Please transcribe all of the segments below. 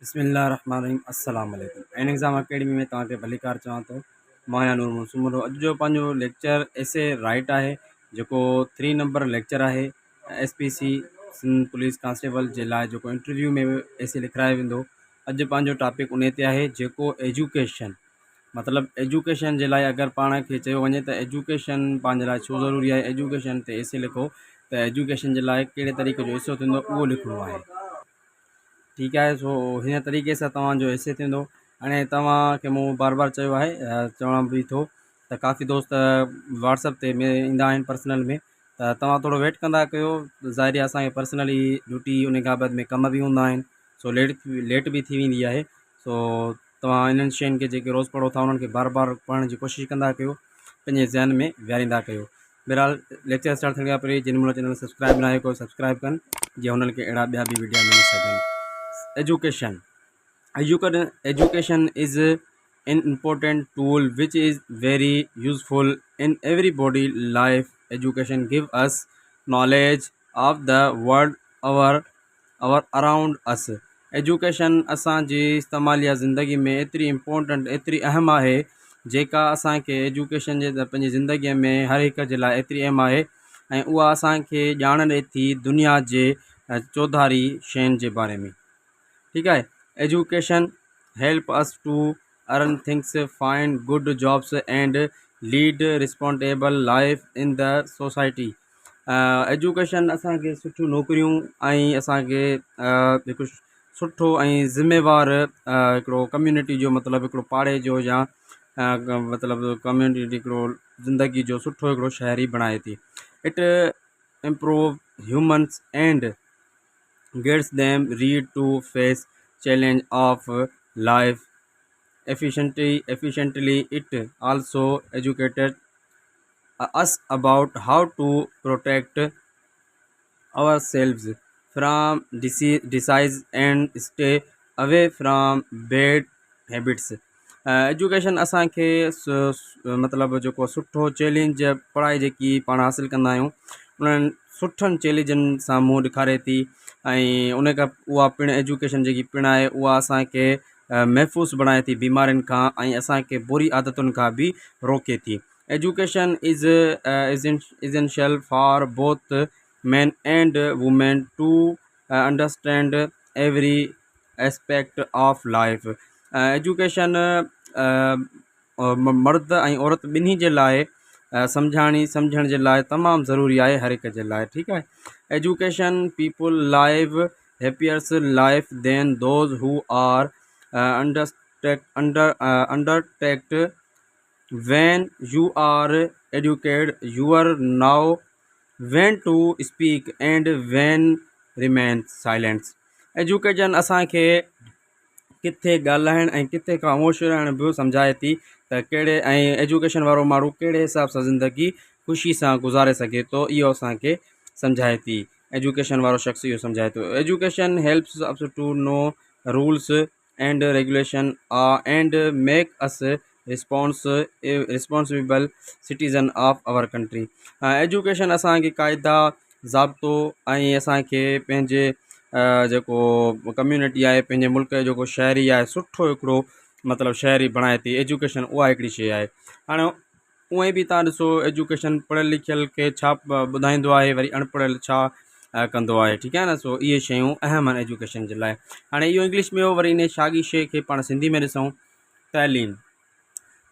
बिस्मिल्लाहिर्रहमानिर्रहीम अस्सलाम वालेकुम। एन एग्ज़ाम अकेडमी में तव्हांखे भलीकार चवां थो। मां नूर मुसुमरो। अॼु जो पंहिंजो लेक्चर एसे राइट आहे, जेको 3 नंबर लेक्चर आहे। SPC सिंध पुलिस कांस्टेबल जे लाइ जेको इंटरव्यू में एसे लिखायो वेंदो। अॼु पंहिंजो टॉपिक उन ते आहे जेको एजुकेशन, मतिलबु एजुकेशन जे लाइ अगरि पाण खे चयो वञे त एजुकेशन पंहिंजे लाइ छो ज़रूरी आहे। एजुकेशन ते एसे लिखो त एजुकेशन जे लाइ कहिड़े तरीक़े जो एसो थींदो उहो लिखिणो आहे। ठीकु आहे। सो हिन तरीक़े सां तव्हांजो एसे थींदो। हाणे तव्हांखे मूं बार बार चयो आहे, चवण बि थो त काफ़ी दोस्त व्हाट्सअप ते ईंदा आहिनि पर्सनल में, त तव्हां थोरो वेट कंदा कयो। ज़ाहिर आहे असांखे पर्सनली ड्यूटी उन खां बाद में कम बि हूंदा आहिनि, सो लेट बि थी वेंदी आहे। सो तव्हां इन्हनि शयुनि खे जेके रोज़ु पढ़ो था उन्हनि खे बार बार पढ़ण जी कोशिशि कंदा कयो, पंहिंजे ज़हन में विहारींदा कयो। बहरहाल लेक्चर स्टार्ट थियण खां पहिरीं जिन महिल चैनल सब्सक्राइब न आहे कोई सब्सक्राइब कनि, जीअं हुननि खे अहिड़ा ॿिया बि वीडियो मिली सघनि। Education is an important tool which is very useful in everybody life. Education give us knowledge of the world our around us. Education असांजी इस्तेमालिया ज़िंदगी में एतिरी इम्पोर्टेंट, एतिरी अहम आहे, जेका असांखे एजुकेशन जे पंहिंजी ज़िंदगीअ में हर हिक जे लाइ एतिरी अहम आहे, ऐं उहा असांखे ॼाण ॾिए थी दुनिया जे चौधारी शयुनि जे बारे में। ठीक है। Education help us to earn things, find good jobs and lead responsible life in the society. Education असांखे सुठियूं नौकरियूं ऐं असांखे हिकु सुठो ऐं ज़िम्मेवार हिकिड़ो कम्यूनिटी जो, मतिलबु हिकिड़ो पाड़े जो या मतिलबु कम्यूनिटी हिकिड़ो ज़िंदगी जो सुठो हिकिड़ो शहरी बणाए थी। It improve humans and gets them ready to face challenge of life efficiently. It also educated us about how to protect ourselves from disease and stay away from bad habits. Education असांखे मतिलबु जेको सुठो challenge पढ़ाई जेकी पाण हासिलु कंदा आहियूं उन्हनि सुठनि चैलेंजनि सां मुंहुं ॾेखारे थी, ऐं उन खां उहा पिणु एजुकेशन जेकी पिणु आहे उहा असांखे महफ़ूज़ बणाए थी बीमारियुनि खां, ऐं असांखे बुरी आदतुनि खां बि रोके थी। Education is essential for both men and women to understand every aspect of life. Education मर्द ऐं औरत ॿिन्ही जे लाइ सम्झण जे लाइ तमामु ज़रूरी आहे, हर हिक जे लाइ। ठीकु आहे। Education people live happiers life than those who are undertaked. when you are educated you are know when to speak and when remain silent. Education असांखे किथे ॻाल्हाइण ऐं किथे ख़ामोश रहण बि सम्झाए थी त कहिड़े, ऐं एजुकेशन वारो माण्हू कहिड़े हिसाब सां ज़िंदगी ख़ुशी सां गुज़ारे सघे थो, इहो असांखे सम्झाए थी। एजुकेशन वारो शख़्स इहो सम्झाए थो। Education helps us to know rules and regulation and make us responsible citizen of our country. Education असांखे क़ाइदा ज़ाब्तो ऐं असांखे पंहिंजे जेको कम्यूनिटी आहे, पंहिंजे मुल्क जो जेको शहरी आहे, सुठो हिकिड़ो मतिलबु शहरी बणाए थी। एजुकेशन उहा हिकिड़ी शइ आहे। हाणे उअं बि तव्हां ॾिसो एजुकेशन पढ़ियल लिखियल खे छा ॿुधाईंदो आहे, वरी अनपढ़ियल छा कंदो आहे। ठीकु आहे न। सो इहे शयूं अहम आहिनि एजुकेशन जे लाइ। हाणे इहो इंग्लिश में हो, वरी इन साॻी शइ खे पाण सिंधी में ॾिसूं।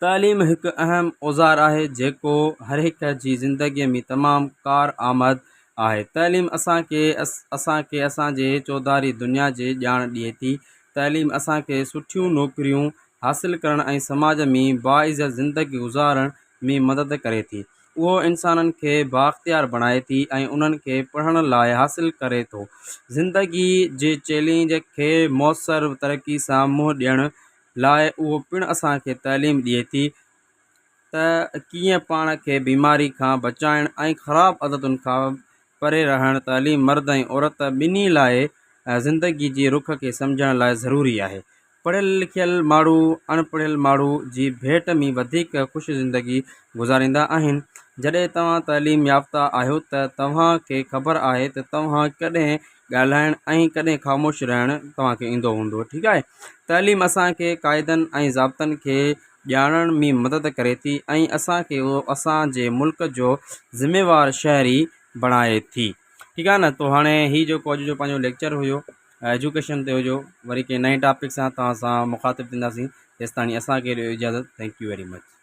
तालीम हिकु अहम औज़ार आहे जेको हर हिक जी ज़िंदगीअ में तमामु कार आमद आहे। तालीम असांखे असांजे चौधारी दुनिया जे ॼाण ॾिए थी। तालीम असांखे सुठियूं नौकरियूं हासिलु करण ऐं समाज में बाइज़त ज़िंदगी गुज़ारण में मदद करे थी। उहो इंसाननि खे बाख़्तियार बणाए थी ऐं उन्हनि खे पढ़ण लाइ हासिलु करे थो। ज़िंदगी जे चैलेंज खे मौसर तरक़ी सां मुंहुं ॾियण लाइ उहो पिणु असांखे तालीम ॾिए थी त कीअं पाण खे बीमारी खां बचाइण ऐं ख़राबु आदतुनि खां परे रहण। तालीम मर्द ऐं औरत ॿिन्ही लाइ ज़िंदगी जी रुख खे सम्झण लाइ ज़रूरी आहे। पढ़ियल लिखियल माण्हू अनपढ़ियल माण्हू जी भेट में वधीक ख़ुशि ज़िंदगी गुज़ारींदा आहिनि। जॾहिं तव्हां तालीम याफ़्ता आहियो त तव्हांखे ख़बर आहे त तव्हां कॾहिं ॻाल्हाइणु ऐं कॾहिं ख़ामोश रहणु तव्हांखे ईंदो हूंदो। ठीकु आहे। तइलीम असांखे क़ाइदनि ऐं ज़ाब्तनि खे ॼाणण में मदद करे थी ऐं असांखे उहो असांजे मुल्क जो ज़िम्मेवार शहरी बणाए थी। ठीकु आहे न। तो हाणे हीउ जेको अॼु जो पंहिंजो लेक्चर हुयो एजुकेशन ते हुयो, वरी कंहिं नए टॉपिक सां तव्हां सां मुखातिबु थींदासीं। तेसिताणी असांखे ॾियो इजाज़त। Thank U very much.